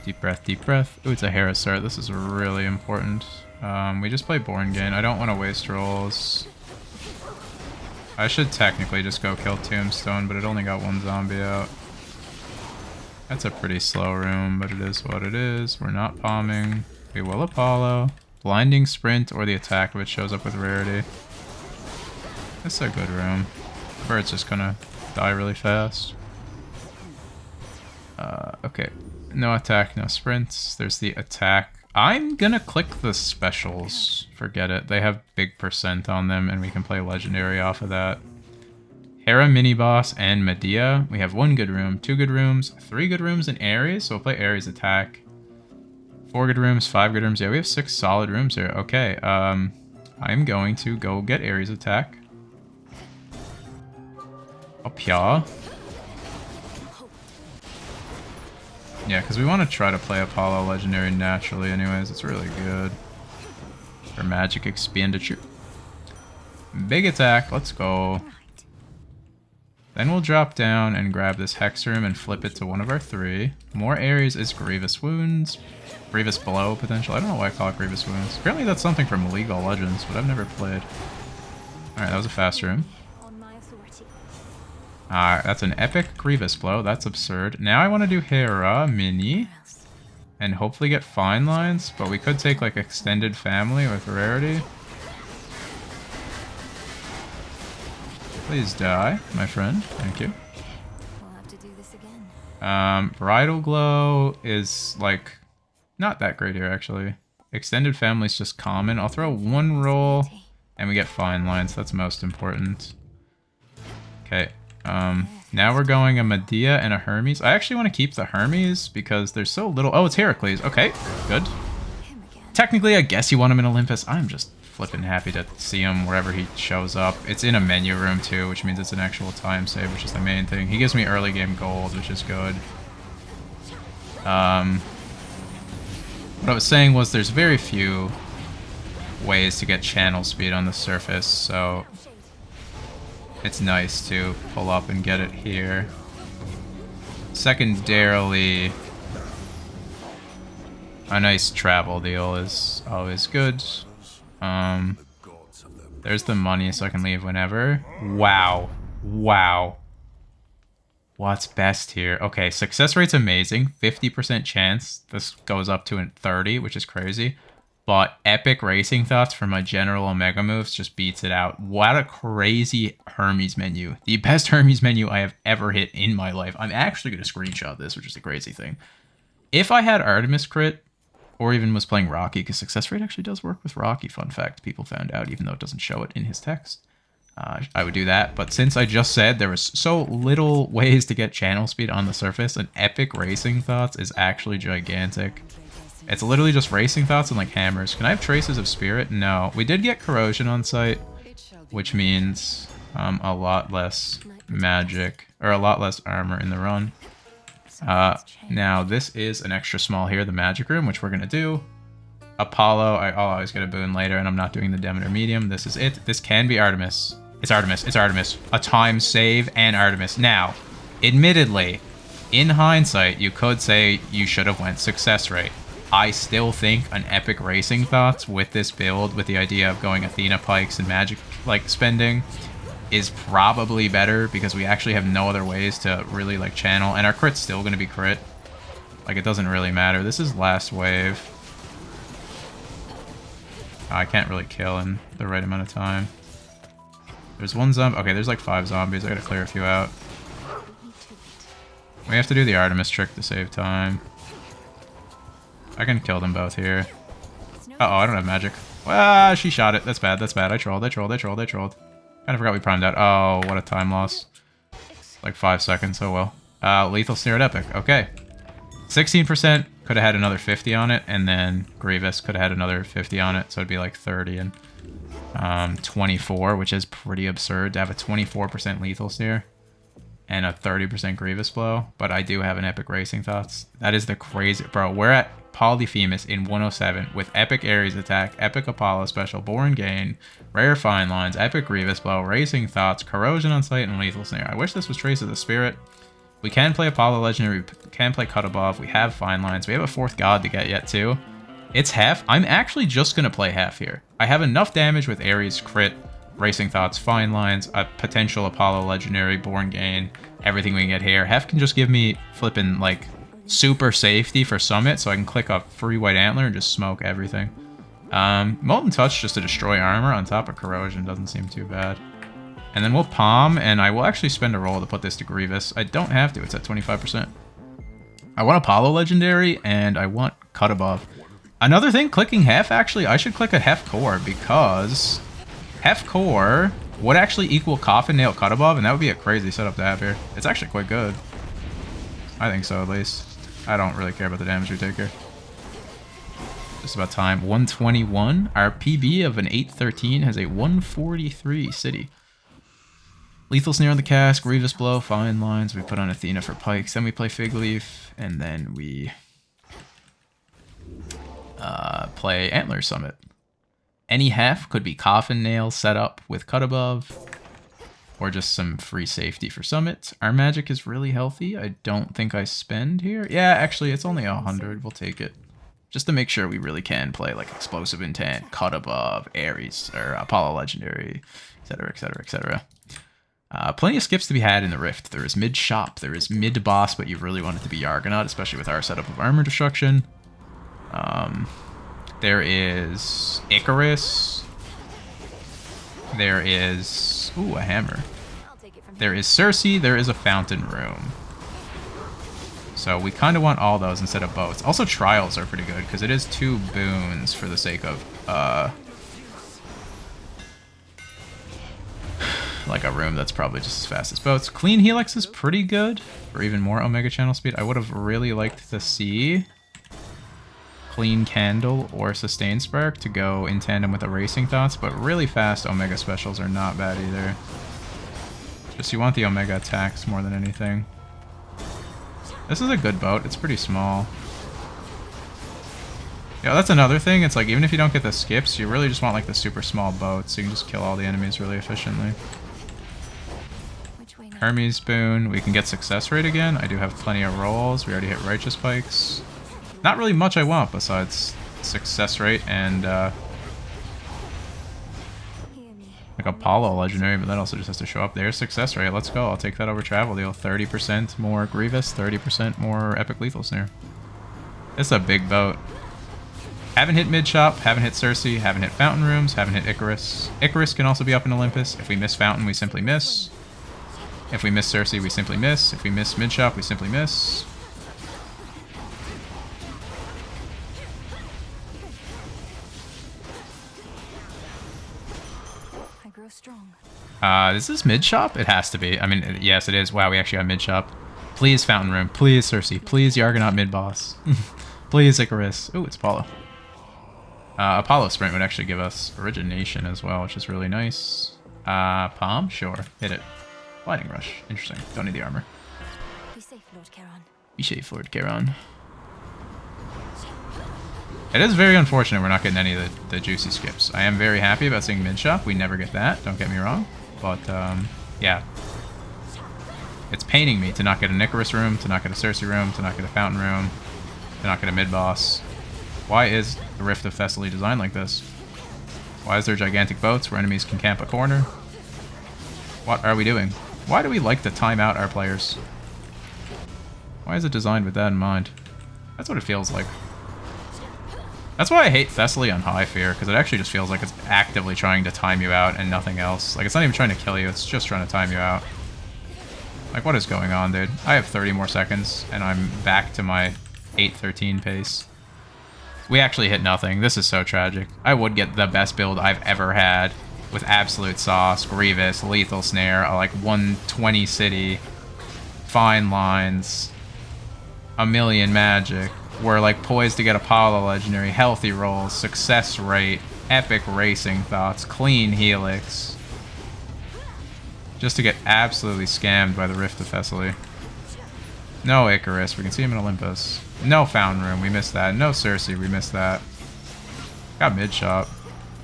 Deep breath, deep breath. Ooh, it's a Harrisart. This is really important. We just play Born Gain. I don't want to waste rolls. I should technically just go kill Tombstone, but it only got one zombie out. That's a pretty slow room, but it is what it is. We're not bombing. We will Apollo. Blinding Sprint or the attack if it shows up with rarity. This is a good room. Bird's just gonna die really fast. Okay. No attack, no sprints. There's the attack. I'm gonna click the specials. Forget it. They have big percent on them, and we can play legendary off of that. Hera mini-boss and Medea. We have 1 good room, 2 good rooms, 3 good rooms in Ares, so we'll play Ares attack. 4 good rooms, 5 good rooms. Yeah, we have 6 solid rooms here. Okay, I'm going to go get Ares attack. Up here. Yeah, because we want to try to play Apollo Legendary naturally anyways. It's really good for magic expenditure. Big attack. Let's go. Then we'll drop down and grab this Hex Room and flip it to one of our 3. More Ares is Grievous Wounds. Grievous Blow, potential. I don't know why I call it Grievous Wounds. Apparently that's something from League of Legends, but I've never played. Alright, that was a fast room. Alright, that's an epic Grievous Blow. That's absurd. Now I want to do Hera Mini. And hopefully get Fine Lines, but we could take like Extended Family with Rarity. Please die, my friend. Thank you. We'll have to do this again. Bridal Glow is like not that great here actually. Extended Family is just common. I'll throw 1 roll and we get Fine Lines. That's most important. Okay. Now we're going a Medea and a Hermes. I actually want to keep the Hermes because there's so little. Oh, it's Heracles. Okay, good. Technically, I guess you want him in Olympus. I'm just flipping happy to see him wherever he shows up. It's in a menu room too, which means it's an actual time save, which is the main thing. He gives me early game gold, which is good. What I was saying was there's very few ways to get channel speed on the surface, so it's nice to pull up and get it here. Secondarily, a nice travel deal is always good. There's the money so I can leave whenever. Wow. Wow. What's best here? Okay, success rate's amazing. 50% chance. This goes up to 30, which is crazy. But epic racing thoughts for my general Omega moves just beats it out. What a crazy Hermes menu. The best Hermes menu I have ever hit in my life. I'm actually going to screenshot this, which is the crazy thing. If I had Artemis crit, or even was playing Rocky, because success rate actually does work with Rocky, fun fact, people found out, even though it doesn't show it in his text. I would do that, but since I just said there was so little ways to get channel speed on the surface, an epic racing thoughts is actually gigantic. It's literally just racing thoughts and like hammers. Can I have traces of spirit? No. We did get corrosion on site, which means a lot less magic, or a lot less armor in the run. Now this is an extra small here, the magic room, which we're gonna do. Apollo, I'll always get a boon later, and I'm not doing the Demeter medium. This is it. This can be Artemis. It's Artemis. It's Artemis. A time save and Artemis. Now, admittedly, in hindsight, you could say you should have went success rate. I still think an epic racing thoughts with this build, with the idea of going Athena pikes and magic like spending, is probably better because we actually have no other ways to really like channel, and our crit's still going to be crit. Like, it doesn't really matter. This is last wave. I can't really kill in the right amount of time. There's 1 zombie. Okay, there's like 5 zombies. I gotta clear a few out. We have to do the Artemis trick to save time. I can kill them both here. Uh-oh, I don't have magic. Ah, she shot it. That's bad. That's bad. I trolled. I trolled. I trolled. I trolled. Kind of forgot we primed out. Oh, what a time loss. Like 5 seconds. Oh, well. Lethal Snare at Epic. Okay. 16%. Could have had another 50 on it. And then Grievous could have had another 50 on it. So it'd be like 30 and 24, which is pretty absurd to have a 24% Lethal Snare and a 30% Grievous Blow. But I do have an Epic Racing Thoughts. That is the crazy... Bro, we're at Polyphemus in 107 with Epic Ares Attack, Epic Apollo Special, Born Gain, Rare Fine Lines, Epic Grievous Blow, Racing Thoughts, Corrosion on Sight, and Lethal Snare. I wish this was Trace of the Spirit. We can play Apollo Legendary, we can play Cut Above, we have Fine Lines, we have a 4th God to get yet too. It's half. I'm actually just going to play half here. I have enough damage with Ares, Crit, Racing Thoughts, Fine Lines, a potential Apollo Legendary, Born Gain, everything we can get here. Half can just give me flipping, like, super safety for Summit, so I can click a free White Antler and just smoke everything. Molten Touch just to destroy armor on top of Corrosion doesn't seem too bad. And then we'll Palm, and I will actually spend a roll to put this to Grievous. I don't have to, it's at 25%. I want Apollo Legendary, and I want Cut Above. Another thing, clicking Hef, actually, I should click a Hef Core, because Hef Core would actually equal Coffin Nail Cut Above, and that would be a crazy setup to have here. It's actually quite good. I think so, at least. I don't really care about the damage we take here. Just about time. 121. Our PB of an 813 has a 143 city. Lethal Snare on the cast, Grievous Blow, Fine Lines. We put on Athena for Pikes. Then we play Fig Leaf, and then we play Antler Summit. Any Hef could be Coffin Nail set up with Cut Above, or just some free safety for Summit. Our magic is really healthy. I don't think I spend here. Yeah, actually, it's only 100. We'll take it. Just to make sure we really can play like Explosive Intent, Cut Above, Ares, or Apollo Legendary, etc., etc., etc. Plenty of skips to be had in the Rift. There is mid-shop, there is mid-boss, but you really want it to be Argonaut, especially with our setup of Armor Destruction. There is Icarus. There is... ooh, a hammer. There is Cersei, there is a Fountain Room. So we kind of want all those instead of boats. Also, Trials are pretty good, because it is 2 boons for the sake of... like a room that's probably just as fast as boats. Clean Helix is pretty good for even more Omega Channel speed. I would have really liked to see Clean Candle or Sustain Spark to go in tandem with the Racing Thoughts, but really fast Omega Specials are not bad either. Just you want the Omega attacks more than anything. This is a good boat. It's pretty small. Yeah, that's another thing. It's like even if you don't get the skips, you really just want like the super small boats so you can just kill all the enemies really efficiently. Hermes Boon, we can get success rate again. I do have plenty of rolls. We already hit Righteous Pikes. Not really much I want besides success rate and like Apollo Legendary, but that also just has to show up there. Success rate, let's go. I'll take that over Travel Deal. 30% more Grievous, 30% more Epic Lethal Snare. It's a big boat. Haven't hit Mid-Shop, haven't hit Cersei, haven't hit Fountain Rooms, haven't hit Icarus. Icarus can also be up in Olympus. If we miss Fountain, we simply miss. If we miss Cersei, we simply miss. If we miss Mid-Shop, we simply miss. I grow strong. Is this Mid-Shop? It has to be. I mean, yes, it is. Wow, we actually got Mid-Shop. Please, Fountain Room. Please, Cersei. Please, Argonaut Mid-Boss. Please, Icarus. Ooh, it's Apollo. Apollo Sprint would actually give us Origination as well, which is really nice. Palm? Sure. Hit it. Lightning Rush. Interesting. Don't need the armor. Be safe, Lord Charon. Be safe, Lord Charon. It is very unfortunate we're not getting any of the juicy skips. I am very happy about seeing Mid-Shop. We never get that, don't get me wrong. But, yeah. It's paining me to not get an Icarus room, to not get a Cersei room, to not get a Fountain room, to not get a mid-boss. Why is the Rift of Thessaly designed like this? Why is there gigantic boats where enemies can camp a corner? What are we doing? Why do we like to time out our players? Why is it designed with that in mind? That's what it feels like. That's why I hate Thessaly on High Fear, because it actually just feels like it's actively trying to time you out and nothing else. Like, it's not even trying to kill you, it's just trying to time you out. Like, what is going on, dude? I have 30 more seconds, and I'm back to my 8:13 pace. We actually hit nothing. This is so tragic. I would get the best build I've ever had with Absolute Sauce, Grievous, Lethal Snare, like 120 City, Fine Lines, a million Magic. We're like poised to get Apollo Legendary, Healthy Rolls, Success Rate, Epic Racing Thoughts, Clean Helix. Just to get absolutely scammed by the Rift of Thessaly. No Icarus, we can see him in Olympus. No Fountain Room, we missed that. No Cersei, we missed that. Got Mid-Shop.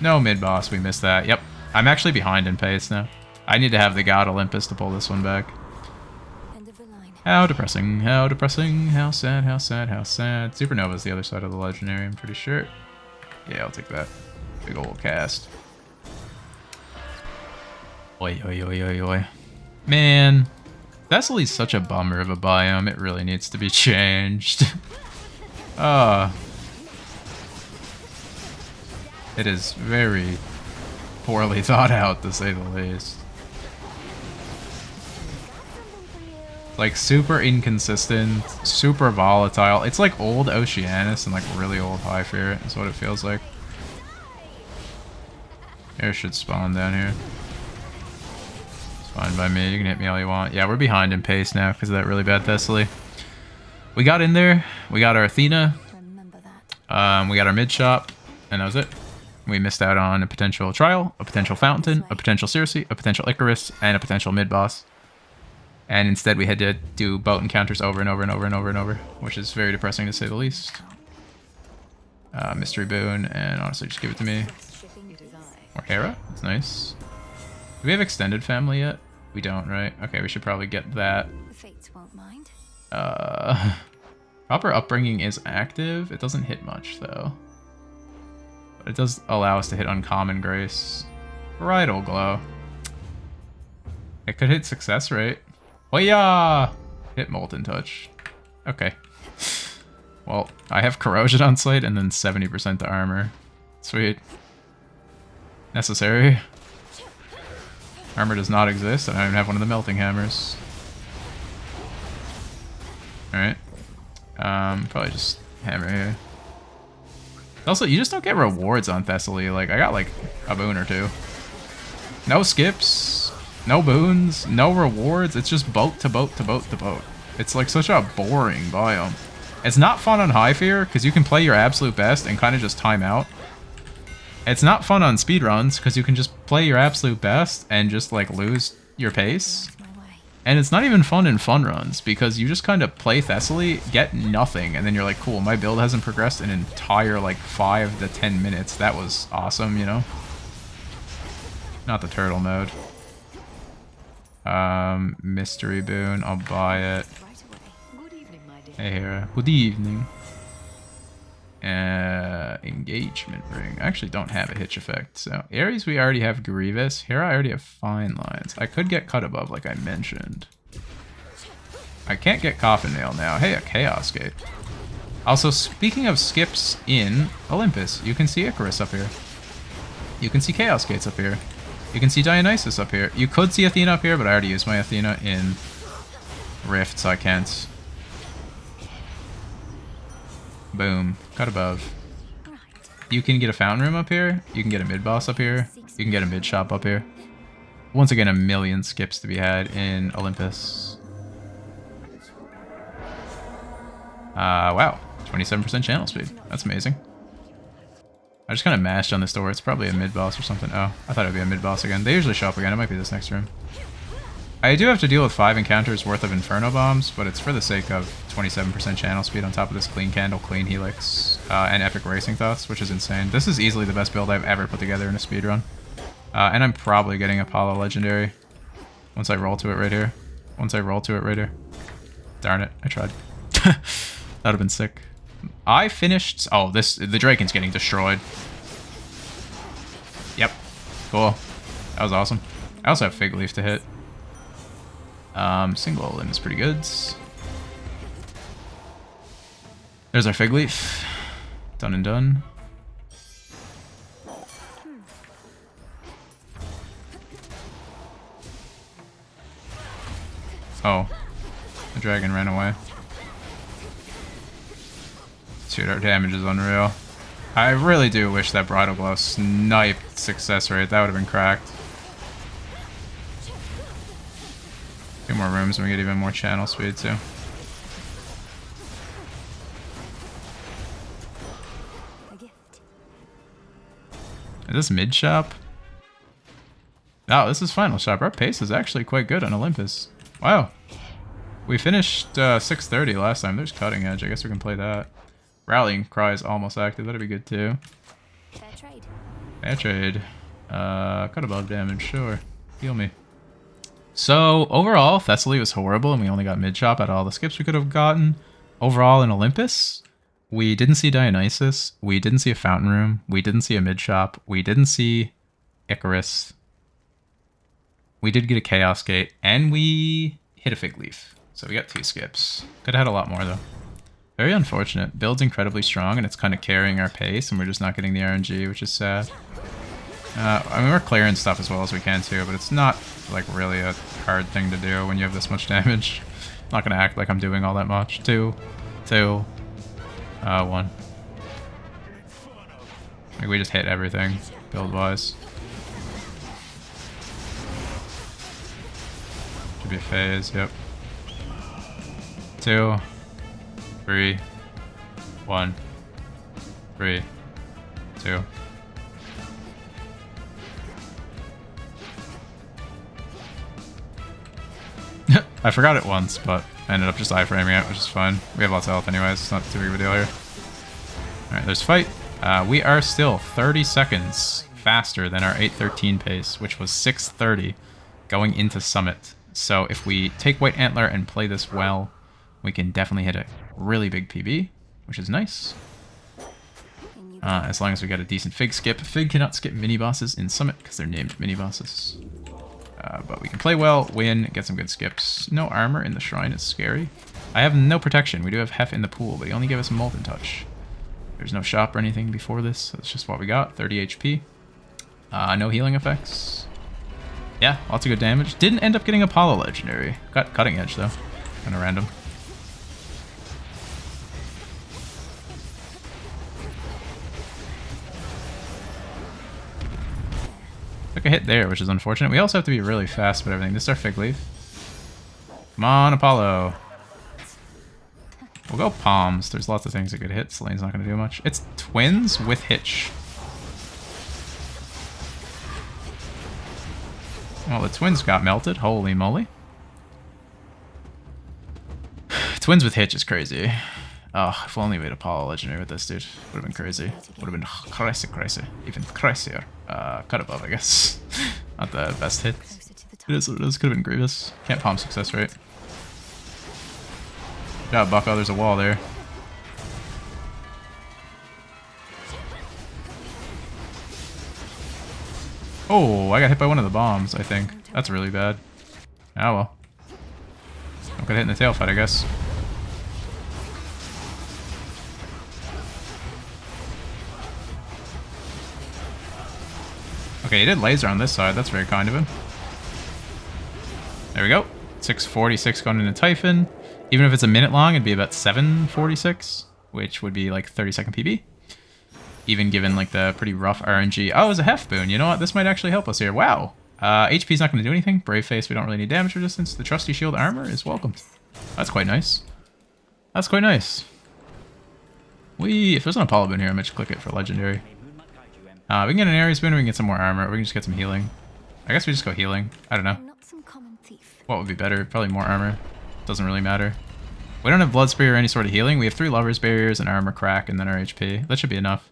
No Mid-Boss, we missed that. Yep. I'm actually behind in pace now. I need to have the God Olympus to pull this one back. End of the line. How depressing, how depressing, how sad, how sad, how sad. Supernova's the other side of the legendary, I'm pretty sure. Yeah, I'll take that. Big ol' cast. Oi, oi, oi, oi, oi. Man, Thessaly's such a bummer of a biome. It really needs to be changed. It is very poorly thought out, to say the least. Like, super inconsistent, super volatile. It's like old Oceanus and like really old High Fear, is what it feels like. Air should spawn down here. It's fine by me, you can hit me all you want. Yeah, we're behind in pace now because of that really bad Thessaly. We got in there, we got our Athena, we got our mid shop, and that was it. We missed out on a potential Trial, a potential Fountain, a potential Circe, a potential Icarus, and a potential mid-boss. And instead we had to do boat encounters over and over and over and over and over, which is very depressing to say the least. Mystery Boon, and honestly just give it to me. Or Hera, that's nice. Do we have extended family yet? We don't, right? Okay, we should probably get that. The fates won't mind. Proper upbringing is active. It doesn't hit much though. But it does allow us to hit Uncommon Grace. Bridal Glow. It could hit success rate. Oh yeah! Hit Molten Touch. Okay. Well, I have Corrosion on site and then 70% to armor. Sweet. Necessary. Armor does not exist. I don't even have one of the melting hammers. Alright. Probably just hammer here. Also, you just don't get rewards on Thessaly. Like, I got like a boon or two. No skips, no boons, no rewards. It's just boat to boat to boat to boat. It's like such a boring biome. It's not fun on High Fear because you can play your absolute best and kind of just time out. It's not fun on speedruns because you can just play your absolute best and just like lose your pace. And it's not even fun in fun runs because you just kind of play Thessaly, get nothing, and then you're like, cool, my build hasn't progressed an entire like 5 to 10 minutes. That was awesome, you know? Not the turtle mode. Mystery Boon, I'll buy it. Hey Hera, good evening. Engagement Ring. I actually don't have a hitch effect. So Ares, we already have Grievous. Hera, I already have Fine Lines. I could get Cut Above, like I mentioned. I can't get Coffin Nail now. Hey, a Chaos Gate. Also, speaking of skips in Olympus, you can see Icarus up here. You can see Chaos Gates up here. You can see Dionysus up here. You could see Athena up here, but I already used my Athena in Rift, so I can't. Boom. Cut Above. You can get a Fountain Room up here. You can get a mid-boss up here. You can get a mid-shop up here. Once again, a million skips to be had in Olympus. Wow. 27% channel speed. That's amazing. I just kind of mashed on this door. It's probably a mid-boss or something. Oh, I thought it would be a mid-boss again. They usually show up again. It might be this next room. I do have to deal with 5 encounters worth of Inferno Bombs, but it's for the sake of 27% channel speed on top of this Clean Candle, Clean Helix, and Epic Racing Thoughts, which is insane. This is easily the best build I've ever put together in a speedrun. And I'm probably getting Apollo Legendary once I roll to it right here. Darn it, I tried. That would have been sick. I finished... Oh, the Draken's getting destroyed. Yep. Cool. That was awesome. I also have Fig Leaf to hit. Single limb is pretty good. There's our Fig Leaf. Done and done. Oh. The dragon ran away. Dude, our damage is unreal. I really do wish that Bridal Glow sniped success rate. That would have been cracked. 2 more rooms and we get even more channel speed too. Is this mid shop? Oh, this is final shop. Our pace is actually quite good on Olympus. Wow. We finished 6:30 last time. There's Cutting Edge. I guess we can play that. Rallying Cry is almost active. That'd be good too. Fair trade. Fair trade. Cut above damage, sure. Heal me. So overall, Thessaly was horrible, and we only got mid-chop out of all the skips we could have gotten. Overall, in Olympus, we didn't see Dionysus, we didn't see a Fountain Room, we didn't see a mid-chop, we didn't see Icarus, we did get a Chaos Gate, and we hit a Fig Leaf. So we got 2 skips. Could have had a lot more, though. Very unfortunate. Build's incredibly strong, and it's kind of carrying our pace, and we're just not getting the RNG, which is sad. I mean, we're clearing stuff as well as we can, too, but it's not, like, really a hard thing to do when you have this much damage. I'm not going to act like I'm doing all that much. 2, 1. Like, we just hit everything, build-wise. Should be a phase, yep. 2, 3, 1, 3, 2. I forgot it once, but I ended up just iframing it, which is fine. We have lots of health anyways, it's not too big of a deal here. Alright, there's fight. We are still 30 seconds faster than our 8:13 pace, which was 6:30 going into Summit. So if we take White Antler and play this well, we can definitely hit a really big PB, which is nice. As long as we get a decent Fig skip. Fig cannot skip mini-bosses in Summit because they're named mini-bosses. But we can play well, win, get some good skips. No armor in the shrine is scary. I have no protection. We do have Hef in the pool, but he only gave us Molten Touch. There's no shop or anything before this, so that's just what we got. 30 HP. No healing effects. Yeah, lots of good damage. Didn't end up getting Apollo Legendary. Got Cutting Edge, though. Kind of random. Took a hit there, which is unfortunate. We also have to be really fast about everything. This is our Fig Leaf. Come on, Apollo. We'll go Palms. There's lots of things that could hit. Selene's not going to do much. It's Twins with Hitch. Well, the Twins got melted. Holy moly. Twins with Hitch is crazy. Oh, if only we had Apollo Legendary with this, dude. Would have been crazy. Would have been crazy. Even crazier. Cut above, I guess. Not the best hit. It is what it is. Could have been Grievous. Can't palm success rate. Good job, Bucko. There's a wall there. Oh, I got hit by one of the bombs, I think. That's really bad. Oh well. I'm gonna hit in the tail fight, I guess. Okay, he did laser on this side. That's very kind of him. There we go. 646 going into Typhon. Even if it's a minute long, it'd be about 746, which would be like 30-second PB. Even given like the pretty rough RNG. Oh, it was a Hef boon. You know what? This might actually help us here. Wow. HP's not going to do anything. Brave Face, we don't really need damage resistance. The Trusty Shield armor is welcomed. That's quite nice. That's quite nice. If there's an Apollo boon here, I might just click it for legendary. We can get an Ares boon, we can get some more armor, or we can just get some healing. I guess we just go healing. I don't know. What would be better? Probably more armor. Doesn't really matter. We don't have Blood Spear or any sort of healing. We have 3 Lover's Barriers, an armor crack, and then our HP. That should be enough.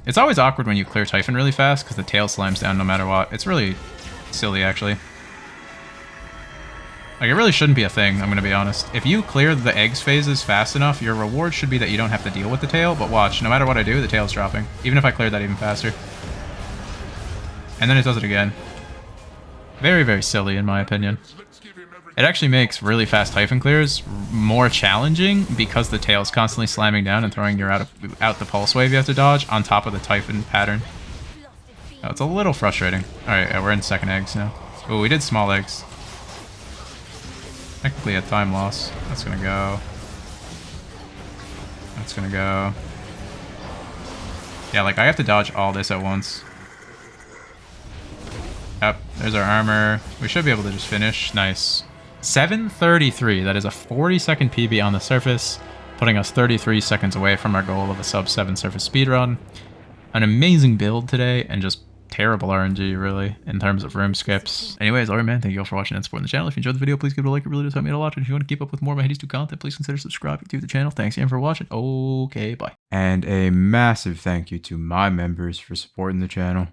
It's always awkward when you clear Typhon really fast, because the tail slams down no matter what. It's really silly, actually. Like, it really shouldn't be a thing, I'm going to be honest. If you clear the eggs phases fast enough, your reward should be that you don't have to deal with the tail, but watch, no matter what I do, the tail's dropping. Even if I cleared that even faster. And then it does it again. Very, very silly, in my opinion. It actually makes really fast Typhon clears more challenging because the tail's constantly slamming down and throwing you out the pulse wave you have to dodge on top of the Typhon pattern. Oh, it's a little frustrating. Alright, we're in second eggs now. Oh, we did small eggs. Technically a time loss. That's gonna go. That's gonna go. Yeah, like I have to dodge all this at once. Yep, there's our armor. We should be able to just finish. Nice. 7:33. That is a 40-second PB on the surface, putting us 33 seconds away from our goal of a sub-7 surface speedrun. An amazing build today, and just terrible RNG, really, in terms of room skips. Anyways, alright man, thank you all for watching and supporting the channel. If you enjoyed the video, please give it a like. It really does help me out a lot. And if you want to keep up with more of my Hades 2 content, please consider subscribing to the channel. Thanks again for watching. Okay, bye. And a massive thank you to my members for supporting the channel.